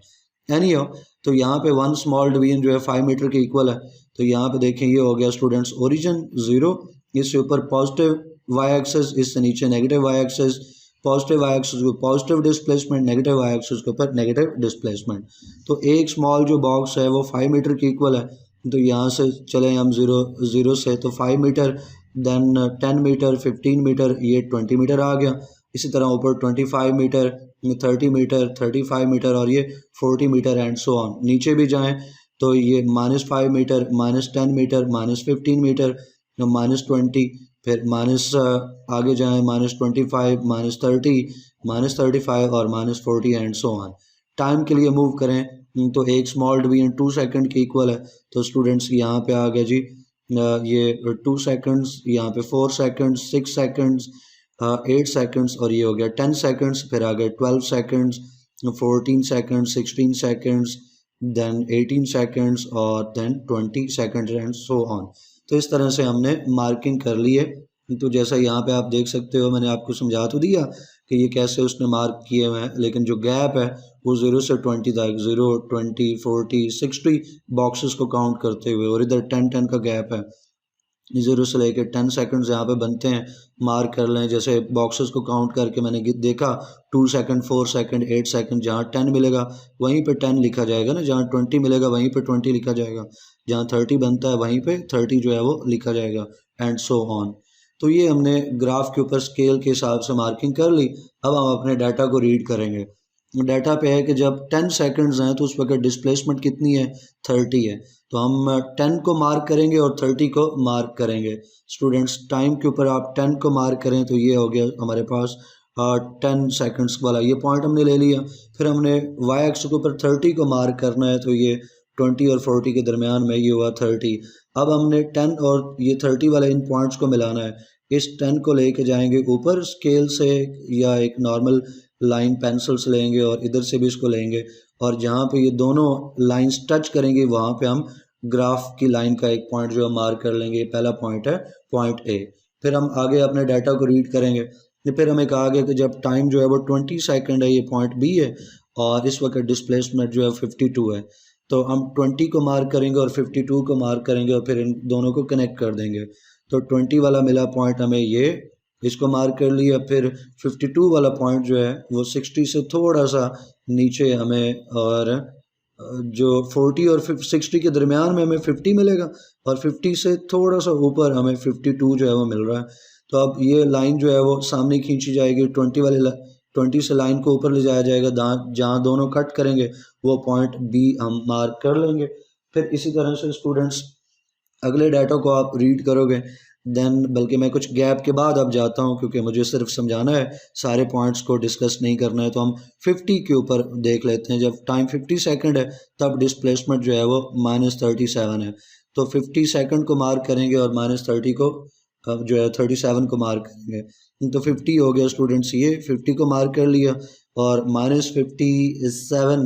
एनी हो, तो यहाँ पे वन स्मॉल डिवीजन जो है 5 मीटर के इक्वल है। तो यहाँ पे देखें ये हो गया स्टूडेंट्स ओरिजिन 0, इससे ऊपर पॉजिटिव वाई एक्सेस, इससे नीचे negative Y axis. Positive Y axis को positive displacement, negative Y axis के ऊपर नेगेटिव डिस्प्लेसमेंट। तो एक स्मॉल जो बॉक्स है वो 5 मीटर के इक्वल है। तो यहाँ से चले हम 0 से, तो 5 मीटर, देन 10 मीटर, 15 मीटर, ये 20 मीटर आ गया। इसी तरह ऊपर 25 मीटर, 30 मीटर, 35 मीटर, और ये 40 मीटर एंड सो ऑन। नीचे भी जाएं तो ये -5 मीटर, -10 मीटर, -15 मीटर, -20, फिर माइनस आगे जाएं -25, -30, -35 और -40 एंड सो ऑन। टाइम के लिए मूव करें तो एक स्मॉल डिवीजन 2 सेकंड के इक्वल है। तो स्टूडेंट्स यहाँ पे आ गया जी ये 2 सेकंड्स, यहाँ पे 4 सेकंड्स, 6 सेकंड्स, 8 सेकंड्स, और ये हो गया 10 सेकंड्स। फिर आ गए 12 seconds, 14 seconds, 16 seconds, then 18 seconds, और then 20 seconds and so on. तो इस तरह से हमने मार्किंग कर ली है। तो जैसा यहाँ पे आप देख सकते हो, मैंने आपको समझा तो दिया कि ये कैसे उसने मार्क किए हुए हैं, लेकिन जो गैप है वो 0 से 20 तक, 0, 20, 40, 60 बॉक्सेस को काउंट करते हुए, और इधर 10 का गैप है। 0 से लेकर 10 सेकंड्स यहाँ पे बनते हैं, मार्क कर लें। जैसे बॉक्सेस को काउंट करके मैंने देखा 2 सेकंड, 4 सेकंड, 8 सेकंड, जहाँ 10 मिलेगा वहीं पे 10 लिखा जाएगा ना, जहाँ 20 मिलेगा वहीं पे 20 लिखा जाएगा, जहाँ 30 बनता है वहीं पे 30 जो है वो लिखा जाएगा, एंड सो ऑन। तो ये हमने ग्राफ के ऊपर स्केल के हिसाब से मार्किंग कर ली। अब हम अपने डाटा को रीड करेंगे। डाटा पे है कि जब 10 सेकंड्स हैं तो उस वक्त डिस्प्लेसमेंट कितनी है, 30 है। तो हम 10 को मार्क करेंगे और 30 को मार्क करेंगे। स्टूडेंट्स टाइम के ऊपर आप 10 को मार्क करें तो ये हो गया हमारे पास 10 सेकंड्स वाला, ये पॉइंट हमने ले लिया। फिर हमने वाई एक्स के ऊपर 30 को मार्क करना है, तो ये 20 और 40 के दरमियान में ये हुआ 30। अब हमने 10 और ये 30 वाले इन पॉइंट्स को मिलाना है। इस 10 को लेके जाएंगे ऊपर स्केल से, या एक नॉर्मल लाइन पेंसिल से लेंगे, और इधर से भी इसको लेंगे, और जहाँ पे ये दोनों लाइंस टच करेंगे वहाँ पे हम ग्राफ की लाइन का एक पॉइंट जो है मार्क कर लेंगे। पहला पॉइंट है पॉइंट ए। फिर हम आगे अपने डाटा को रीड करेंगे। फिर हमें कहा गया कि जब टाइम जो है वो 20 सेकंड है, ये पॉइंट बी है, और इस वक्त डिस्प्लेसमेंट जो है 52 है। तो हम 20 को मार्क करेंगे और 52 को मार्क करेंगे, और फिर इन दोनों को कनेक्ट कर देंगे। तो 20 वाला मिला पॉइंट हमें, ये इसको मार्क कर लिया। फिर 52 वाला पॉइंट जो है वो 60 से थोड़ा सा नीचे हमें, और जो 40 और 60 के दरमियान में हमें 50 मिलेगा, और 50 से थोड़ा सा ऊपर हमें 52 जो है वो मिल रहा है। तो अब ये लाइन जो है वो सामने खींची जाएगी, 20 से लाइन को ऊपर ले जाया जाएगा, जहाँ दोनों कट करेंगे वो पॉइंट बी हम मार्क कर लेंगे। फिर इसी तरह से स्टूडेंट्स अगले डाटा को आप रीड करोगे, देन बल्कि मैं कुछ गैप के बाद अब जाता हूँ, क्योंकि मुझे सिर्फ समझाना है, सारे पॉइंट्स को डिस्कस नहीं करना है। तो हम 50 के ऊपर देख लेते हैं। जब टाइम 50 सेकंड है तब डिस्प्लेसमेंट जो है वो -37 है। तो 50 सेकंड को मार्क करेंगे और -30 को जो है 37 को मार्क करेंगे। तो 50 हो गया स्टूडेंट्स, ये 50 को मार्क कर लिया, और -57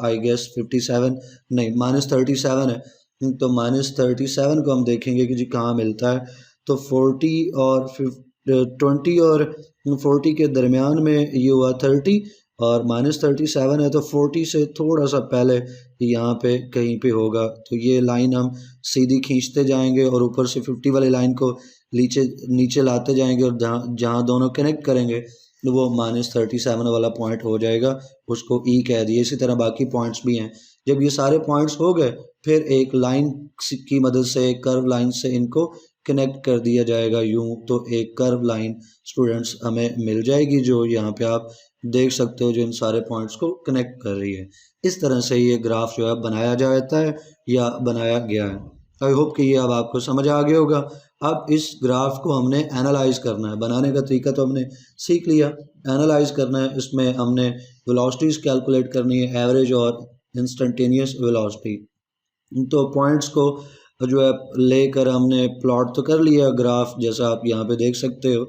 आई गेस 57 नहीं -37 है। तो -37 को हम देखेंगे कि जी कहाँ मिलता है। तो 20 और 40 के दरमियान में ये हुआ 30, और -37 है तो 40 से थोड़ा सा पहले यहाँ पे कहीं पे होगा। तो ये लाइन हम सीधी खींचते जाएंगे और ऊपर से 50 वाली लाइन को नीचे नीचे लाते जाएंगे और जहाँ जहाँ दोनों कनेक्ट करेंगे तो वो -37 वाला पॉइंट हो जाएगा, उसको ई कह दिए। इसी तरह बाकी पॉइंट्स भी हैं। जब ये सारे पॉइंट्स हो गए फिर एक लाइन की मदद से, एक कर्व लाइन से इनको कनेक्ट कर दिया जाएगा यूं, तो एक कर्व लाइन स्टूडेंट्स हमें मिल जाएगी जो यहाँ पे आप देख सकते हो, जो इन सारे पॉइंट्स को कनेक्ट कर रही है। इस तरह से ये ग्राफ जो है बनाया जाता है या बनाया गया है। आई होप कि ये अब आपको समझ आ गया होगा। अब इस ग्राफ को हमने एनालाइज करना है। बनाने का तरीका तो हमने सीख लिया, एनालाइज करना है। इसमें हमने वेलोसिटीज कैलकुलेट करनी है, एवरेज और इंस्टेंटेनियस वेलोसिटी। तो पॉइंट्स को जो है लेकर हमने प्लॉट तो कर लिया ग्राफ, जैसा आप यहाँ पे देख सकते हो।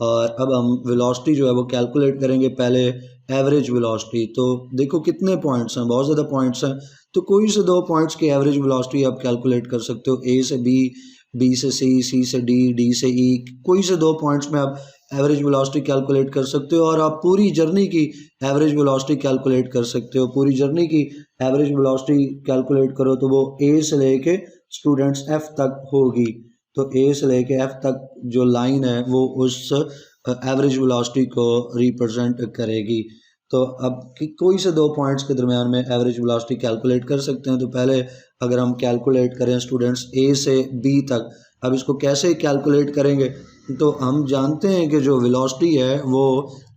और अब हम वेलोसिटी जो है वो कैलकुलेट करेंगे। पहले एवरेज वेलोसिटी, तो देखो कितने पॉइंट्स हैं, बहुत ज़्यादा पॉइंट्स हैं। तो कोई से दो पॉइंट्स की एवरेज वेलोसिटी आप कैलकुलेट कर सकते हो। ए से बी, बी से सी, सी से डी, डी से ई, कोई से दो पॉइंट्स में आप एवरेज वेलोसिटी कैलकुलेट कर सकते हो। और आप पूरी जर्नी की एवरेज वेलोसिटी कैलकुलेट कर सकते हो। पूरी जर्नी की एवरेज वेलोसिटी कैलकुलेट करो तो वो ए से लेके स्टूडेंट्स एफ तक होगी। तो ए से लेके एफ तक जो लाइन है वो उस एवरेज वेलोसिटी को रिप्रेजेंट करेगी। तो अब कोई से दो पॉइंट्स के दरमियान में एवरेज वेलोसिटी कैलकुलेट कर सकते हैं। तो पहले अगर हम कैलकुलेट करें स्टूडेंट्स ए से बी तक, अब इसको कैसे कैलकुलेट करेंगे, तो हम जानते हैं कि जो वेलोसिटी है वो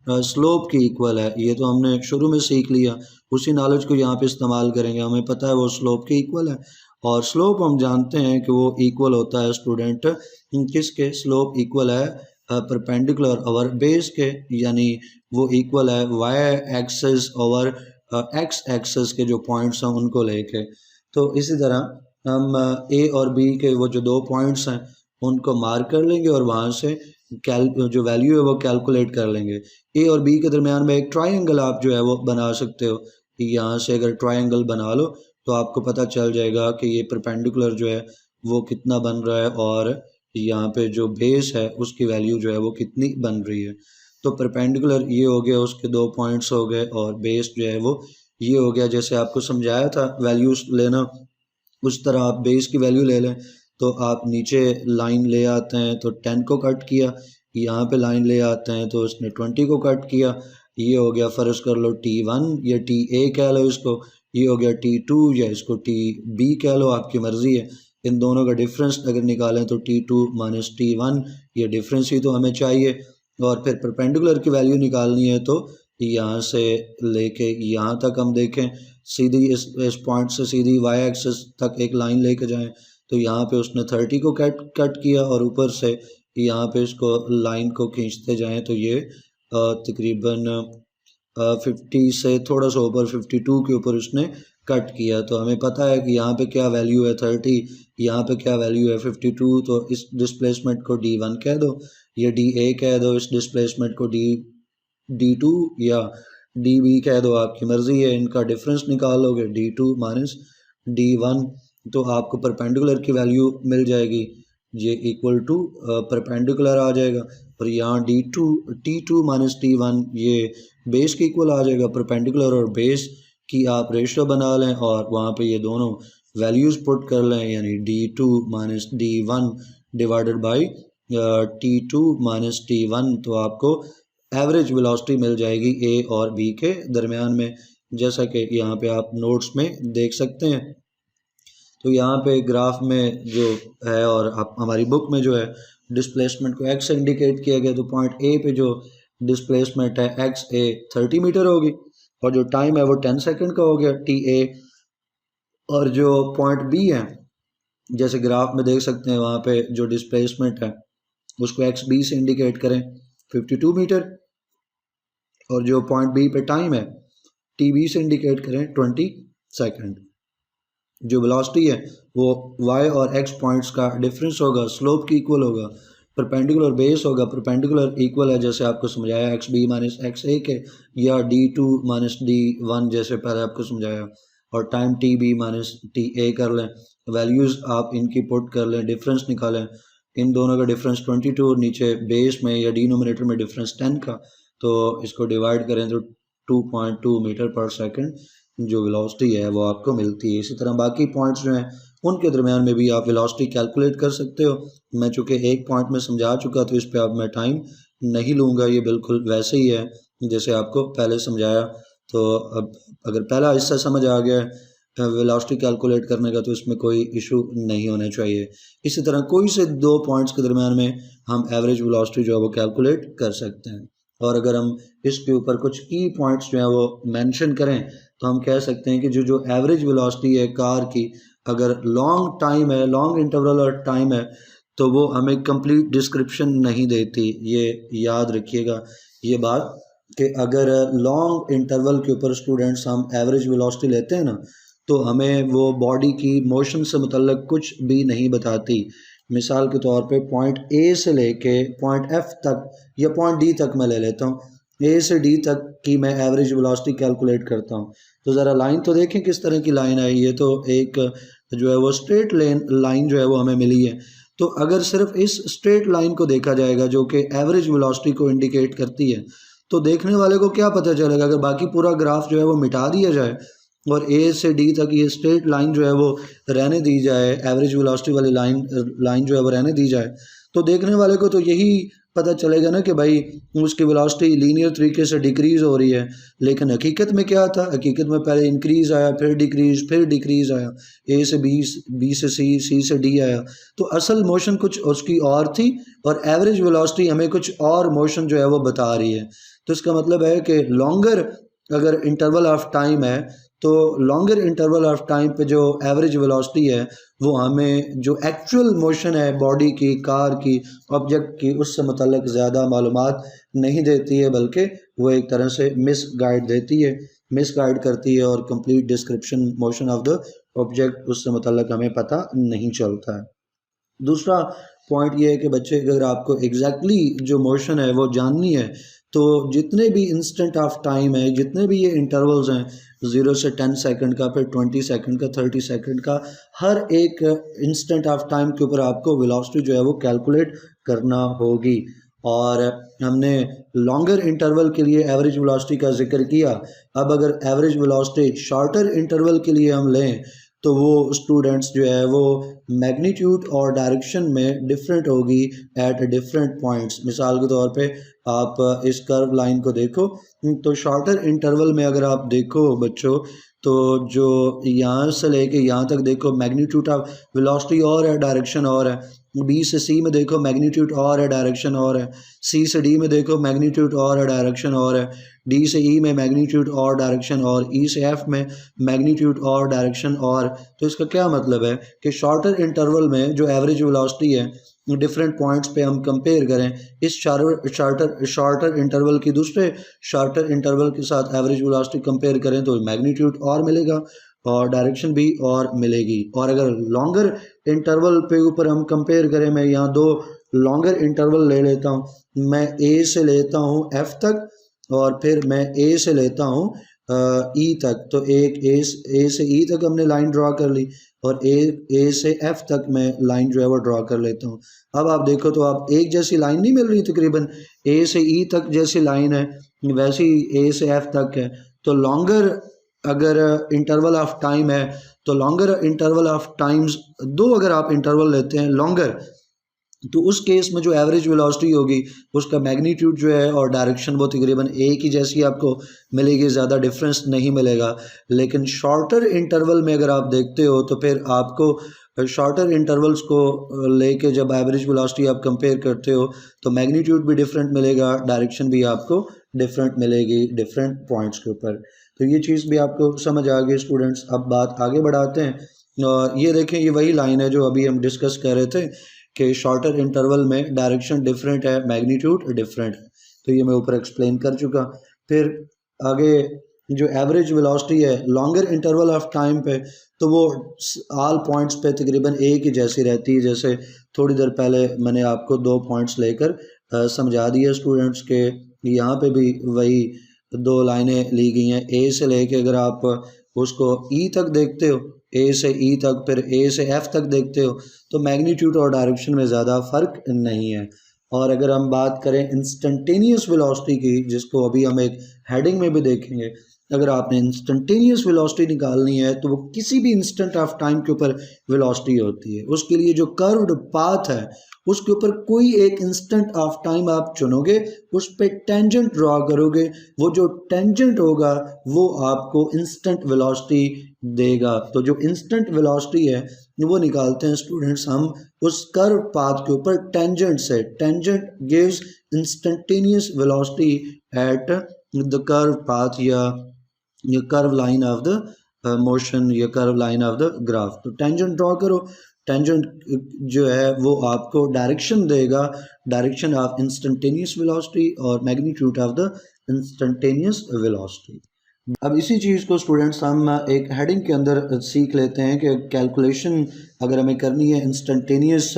स्लोप की इक्वल है। ये तो हमने शुरू में सीख लिया, उसी नॉलेज को यहाँ पे इस्तेमाल करेंगे। हमें पता है वो स्लोप की इक्वल है, और स्लोप हम जानते हैं कि वो इक्वल होता है स्टूडेंट किसके, स्लोप इक्वल है परपेंडिकुलर ओवर बेस के, यानी वो इक्वल है Y axis over X axis के जो पॉइंट्स हैं उनको लेके। तो इसी तरह हम ए और बी के वो जो दो पॉइंट्स हैं उनको मार्क कर लेंगे और वहाँ से जो वैल्यू है वो कैलकुलेट कर लेंगे। ए और बी के दरमियान में एक ट्राइंगल आप जो है वो बना सकते हो। यहाँ से अगर ट्राइंगल बना लो तो आपको पता चल जाएगा कि ये परपेंडिकुलर जो है वो कितना बन रहा है, और यहाँ पे जो बेस है उसकी वैल्यू जो है वो कितनी बन रही है। तो परपेंडिकुलर ये हो गया, उसके दो पॉइंट्स हो गए, और बेस जो है वो ये हो गया। जैसे आपको समझाया था वैल्यूज लेना, उस तरह आप बेस की वैल्यू ले लें। तो आप नीचे लाइन ले आते हैं तो 10 को कट किया, यहाँ पे लाइन ले आते हैं तो उसने 20 को कट किया। ये हो गया, फ़र्ज कर लो T1 या TA कह लो इसको, ये हो गया T2 या इसको TB कह लो, आपकी मर्ज़ी है। इन दोनों का डिफरेंस अगर निकालें तो T2 माइनस T1, ये डिफरेंस ही तो हमें चाहिए। और फिर परपेंडिकुलर की वैल्यू निकालनी है तो यहाँ से लेके यहाँ तक हम देखें, सीधी इस पॉइंट से सीधी वाई एक्सिस तक एक लाइन लेके जाएं तो यहाँ पे उसने 30 को कट किया, और ऊपर से यहाँ पे इसको लाइन को खींचते जाएं तो ये तकरीबन 50 से थोड़ा सा ऊपर 52 के ऊपर उसने कट किया। तो हमें पता है कि यहाँ पे क्या वैल्यू है 30, यहाँ पे क्या वैल्यू है 52। तो इस डिस्प्लेसमेंट को D1 कह दो या DA कह दो, इस डिस्प्लेसमेंट को D2 या DB कह दो, आपकी मर्ज़ी है। इनका डिफरेंस निकालोगे D2 माइनस D1 तो आपको परपेंडिकुलर की वैल्यू मिल जाएगी, ये इक्वल टू परपेंडिकुलर आ जाएगा। और यहाँ T2 माइनस T1 ये बेस के इक्वल आ जाएगा। परपेंडिकुलर और बेस की आप रेशो बना लें और वहाँ पे ये दोनों वैल्यूज़ पुट कर लें, यानी D2 minus D1 divided by T2 minus T1, तो आपको एवरेज वेलोसिटी मिल जाएगी ए और बी के दरमियान में, जैसा कि यहाँ पे आप नोट्स में देख सकते हैं। तो यहाँ पे ग्राफ में जो है, और आप हमारी बुक में जो है डिस्प्लेसमेंट को एक्स इंडिकेट किया गया, तो पॉइंट ए पे जो डिस्प्लेसमेंट है एक्स ए 30 मीटर होगी, और जो टाइम है वो 10 सेकंड का हो गया TA। और जो पॉइंट बी है, जैसे ग्राफ में देख सकते हैं वहाँ पे जो डिस्प्लेसमेंट है उसको XB से इंडिकेट करें 52 मीटर, और जो पॉइंट बी पे टाइम है TB से इंडिकेट करें 20 सेकंड। जो वेलोसिटी है वो y और x पॉइंट्स का डिफरेंस होगा, स्लोप की इक्वल होगा। परपेंडिकुलर बेस होगा, परपेंडिकुलर इक्वल है जैसे आपको समझाया XB माइनस XA के, या D2 माइनस D1 जैसे पहले आपको समझाया। और टाइम TB माइनस TA कर लें, वैल्यूज़ आप इनकी पुट कर लें, डिफरेंस निकालें। इन दोनों का डिफरेंस 22, नीचे बेस में या डिनोमिनेटर में डिफरेंस 10 का, तो इसको डिवाइड करें तो 2.2 मीटर पर सेकंड जो वेलोसिटी है वो आपको मिलती है। इसी तरह बाकी पॉइंट्स जो हैं उनके दरमियान में भी आप वेलोसिटी कैलकुलेट कर सकते हो। मैं चूँकि एक पॉइंट में समझा चुका तो इस पे अब मैं टाइम नहीं लूँगा, ये बिल्कुल वैसे ही है जैसे आपको पहले समझाया। तो अब अगर पहला हिस्सा समझ आ गया है वेलोसिटी कैलकुलेट करने का तो इसमें कोई इशू नहीं होना चाहिए। इसी तरह कोई से दो पॉइंट्स के दरमियान में हम एवरेज वेलोसिटी जो है वो कैलकुलेट कर सकते हैं। और अगर हम इसके ऊपर कुछ की पॉइंट्स जो है वो मेंशन करें तो हम कह सकते हैं कि जो एवरेज वेलोसिटी है कार की, अगर लॉन्ग टाइम है, लॉन्ग इंटरवल और टाइम है, तो वो हमें कंप्लीट डिस्क्रिप्शन नहीं देती। ये याद रखिएगा ये बात कि अगर लॉन्ग इंटरवल के ऊपर स्टूडेंट्स हम एवरेज वेलोसिटी लेते हैं ना तो हमें वो बॉडी की मोशन से मुतल्लिक कुछ भी नहीं बताती। मिसाल के तौर पे पॉइंट ए से लेके पॉइंट एफ तक या पॉइंट डी तक मैं ले लेता हूँ, ए से डी तक की मैं एवरेज वेलोसिटी कैलकुलेट करता हूँ। तो ज़रा लाइन तो देखें किस तरह की लाइन है। ये तो एक जो है वो स्ट्रेट लाइन जो है वो हमें मिली है। तो अगर सिर्फ इस स्ट्रेट लाइन को देखा जाएगा जो कि एवरेज वेलोसिटी को इंडिकेट करती है तो देखने वाले को क्या पता चलेगा। अगर बाकी पूरा ग्राफ जो है वो मिटा दिया जाए और ए से डी तक ये स्ट्रेट लाइन जो है वो रहने दी जाए, एवरेज वेलोसिटी वाली लाइन जो है वो रहने दी जाए, तो देखने वाले को तो यही पता चलेगा ना कि भाई उसकी वेलोसिटी लीनियर तरीके से डिक्रीज़ हो रही है। लेकिन हकीकत में क्या था, हकीकत में पहले इंक्रीज़ आया, फिर डिक्रीज़ आया, ए से बी, बी से सी से डी आया। तो असल मोशन कुछ उसकी और थी और एवरेज वेलोसिटी हमें कुछ और मोशन जो है वो बता रही है। तो इसका मतलब है कि लॉन्गर अगर इंटरवल ऑफ टाइम है तो लॉन्गर इंटरवल ऑफ टाइम पे जो एवरेज वेलोसिटी है वो हमें जो एक्चुअल मोशन है बॉडी की, कार की, ऑब्जेक्ट की, उससे मुतल्लिक ज़्यादा मालूमात नहीं देती है, बल्कि वो एक तरह से मिस गाइड देती है, मिस गाइड करती है और complete description motion of the object उससे मुतल्लिक हमें पता नहीं चलता है। दूसरा पॉइंट ये है कि बच्चे अगर आपको एग्जैक्टली जो मोशन है वो जाननी है तो जितने भी इंस्टेंट ऑफ टाइम है, जितने भी ये इंटरवल्स हैं 0 से 10 सेकंड का, फिर 20 सेकंड का, 30 सेकंड का, हर एक इंस्टेंट ऑफ टाइम के ऊपर आपको वेलोसिटी जो है वो कैलकुलेट करना होगी। और हमने लॉन्गर इंटरवल के लिए एवरेज वेलोसिटी का जिक्र किया। अब अगर एवरेज वेलोसिटी शॉर्टर इंटरवल के लिए हम लें तो वो स्टूडेंट्स जो है वो मैग्नीट्यूड और डायरेक्शन में डिफरेंट होगी एट डिफरेंट पॉइंट्स। मिसाल के तौर पे आप इस कर्व लाइन को देखो तो शॉर्टर इंटरवल में अगर आप देखो बच्चों तो जो यहाँ से लेके यहाँ तक देखो मैग्नीट्यूड ऑफ वेलोसिटी और है, डायरेक्शन और है। बी से सी में देखो मैग्नीट्यूड और है, डायरेक्शन और है। सी से डी में देखो मैग्नीट्यूड और है, डायरेक्शन और है। डी से ई में मैग्नीट्यूड और डायरेक्शन और, ई से एफ में मैग्नीट्यूड और डायरेक्शन और। तो इसका क्या मतलब है कि शॉर्टर इंटरवल में जो एवरेज वेलोसिटी है डिफरेंट पॉइंट्स पे हम कंपेयर करें इस शॉर्टर इंटरवल की दूसरे शॉर्टर इंटरवल के साथ एवरेज वेलोसिटी कंपेयर करें तो मैग्नीट्यूड और मिलेगा और डायरेक्शन भी और मिलेगी। और अगर लॉन्गर इंटरवल पे ऊपर हम कंपेयर करें, मैं यहाँ दो लॉन्गर इंटरवल ले लेता हूँ, मैं ए से लेता हूँ एफ तक और फिर मैं ए से लेता हूँ ई तक। तो एक ए से ई तक हमने लाइन ड्रा कर ली और ए से एफ तक मैं लाइन जो है वो ड्रा कर लेता हूँ। अब आप देखो तो आप एक जैसी लाइन नहीं मिल रही, तकरीबन ए से ई तक जैसी लाइन है वैसे ही ए से एफ तक है। तो लॉन्गर अगर इंटरवल ऑफ टाइम है तो लॉन्गर इंटरवल ऑफ टाइम्स दो अगर आप इंटरवल लेते हैं लॉन्गर तो उस केस में जो एवरेज वेलोसिटी होगी उसका मैग्नीट्यूड जो है और डायरेक्शन वो तकरीबन एक ही जैसी आपको मिलेगी, ज़्यादा डिफरेंस नहीं मिलेगा। लेकिन शॉर्टर इंटरवल में अगर आप देखते हो तो फिर आपको शॉर्टर इंटरवल्स को लेके जब एवरेज वेलोसिटी आप कंपेयर करते हो तो मैग्नीट्यूड भी डिफरेंट मिलेगा, डायरेक्शन भी आपको डिफरेंट मिलेगी डिफरेंट पॉइंट्स के ऊपर। तो ये चीज़ भी आपको समझ आ गई स्टूडेंट्स। अब बात आगे बढ़ाते हैं। ये देखें ये वही लाइन है जो अभी हम डिस्कस कर रहे थे कि शॉर्टर इंटरवल में डायरेक्शन डिफरेंट है, मैग्नीट्यूड डिफरेंट है। तो ये मैं ऊपर एक्सप्लेन कर चुका। फिर आगे जो एवरेज वेलोसिटी है लॉन्गर इंटरवल ऑफ टाइम पे तो वो ऑल पॉइंट्स पे तकरीबन एक ही जैसी रहती है। जैसे थोड़ी देर पहले मैंने आपको दो पॉइंट्स लेकर समझा दिया स्टूडेंट्स के, यहाँ पे भी वही दो लाइनें ली गई हैं। ए से लेके अगर आप उसको ई तक देखते हो, ए से ई तक, फिर ए से एफ तक देखते हो तो मैग्नीट्यूड और डायरेक्शन में ज़्यादा फ़र्क नहीं है। और अगर हम बात करें इंस्टेंटेनियस वेलोसिटी की, जिसको अभी हम एक हेडिंग में भी देखेंगे, अगर आपने इंस्टेंटेनियस वेलोसिटी निकालनी है तो वो किसी भी इंस्टेंट ऑफ टाइम के ऊपर वेलोसिटी होती है। उसके लिए जो कर्व्ड पाथ है उसके ऊपर कोई एक इंस्टेंट ऑफ टाइम आप चुनोगे, उस पर टेंजेंट ड्रॉ करोगे, वो जो टेंजेंट होगा वो आपको इंस्टेंट वेलोसिटी देगा। तो जो इंस्टेंट वेलोसिटी है वो निकालते हैं स्टूडेंट्स हम उस कर्व पाथ के ऊपर टेंजेंट से। Tangent gives instantaneous velocity at the curve path या curve line of the motion या curve line of the graph. तो टेंजेंट ड्रॉ करो, टेंजेंट जो है वो आपको डायरेक्शन देगा, डायरेक्शन ऑफ इंस्टेंटेनियस वेलोसिटी और magnitude of the instantaneous velocity. अब इसी चीज़ को स्टूडेंट्स हम एक हेडिंग के अंदर सीख लेते हैं कि कैलकुलेशन अगर हमें करनी है इंस्टेंटेनियस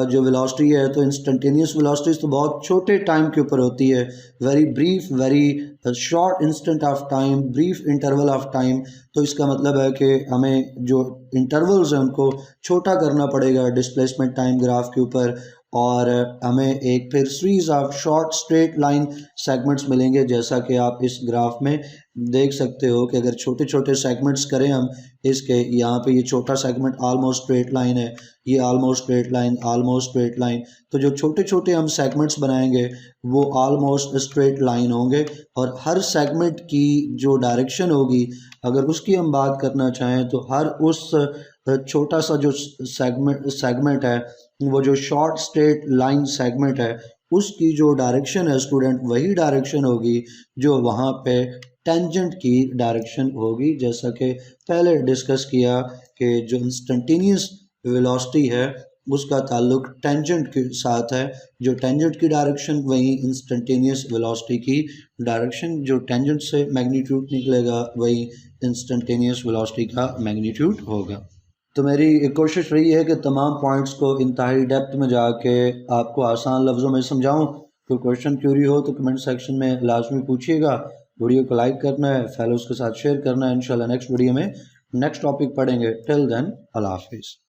जो वेलोसिटी है, तो इंस्टेंटेनियस वेलोसिटीज तो बहुत छोटे टाइम के ऊपर होती है, very brief, very short instant of time, brief interval of time. तो इसका मतलब है कि हमें जो इंटरवल्स हैं उनको छोटा करना पड़ेगा डिस्प्लेसमेंट टाइम ग्राफ के ऊपर, और हमें एक फिर series of short straight line segments मिलेंगे, जैसा कि आप इस ग्राफ में देख सकते हो कि अगर छोटे छोटे सेगमेंट्स करें हम इसके, यहाँ पे ये छोटा सेगमेंट ऑलमोस्ट स्ट्रेट लाइन है, ये almost straight line, almost straight line. तो जो छोटे छोटे हम सेगमेंट्स बनाएंगे वो ऑलमोस्ट स्ट्रेट लाइन होंगे, और हर सेगमेंट की जो डायरेक्शन होगी अगर उसकी हम बात करना चाहें तो हर उस छोटा सा जो सेगमेंट है, वो जो शॉर्ट स्ट्रेट लाइन सेगमेंट है, उसकी जो डायरेक्शन है स्टूडेंट वही डायरेक्शन होगी जो वहाँ पे टेंजेंट की डायरेक्शन होगी। जैसा कि पहले डिस्कस किया कि जो इंस्टेंटेनियस वेलोसिटी है उसका ताल्लुक टेंजेंट के साथ है, जो टेंजेंट की डायरेक्शन वही इंस्टेंटेनियस वेलोसिटी की डायरेक्शन, जो टेंजेंट से मैग्नीट्यूड निकलेगा वही इंस्टेंटेनियस वेलोसिटी का मैग्नीट्यूड होगा। तो मेरी कोशिश रही है कि तमाम पॉइंट्स को इंतहाई डेप्थ में जाके आपको आसान लफ्ज़ों में समझाऊं। कोई क्वेश्चन क्यूरी हो तो कमेंट सेक्शन में लाजमी पूछिएगा। वीडियो को लाइक करना है, फेलोज़ के साथ शेयर करना है। इंशाल्लाह नेक्स्ट वीडियो में नेक्स्ट टॉपिक पढ़ेंगे। टिल देन अल्लाह हाफिज़।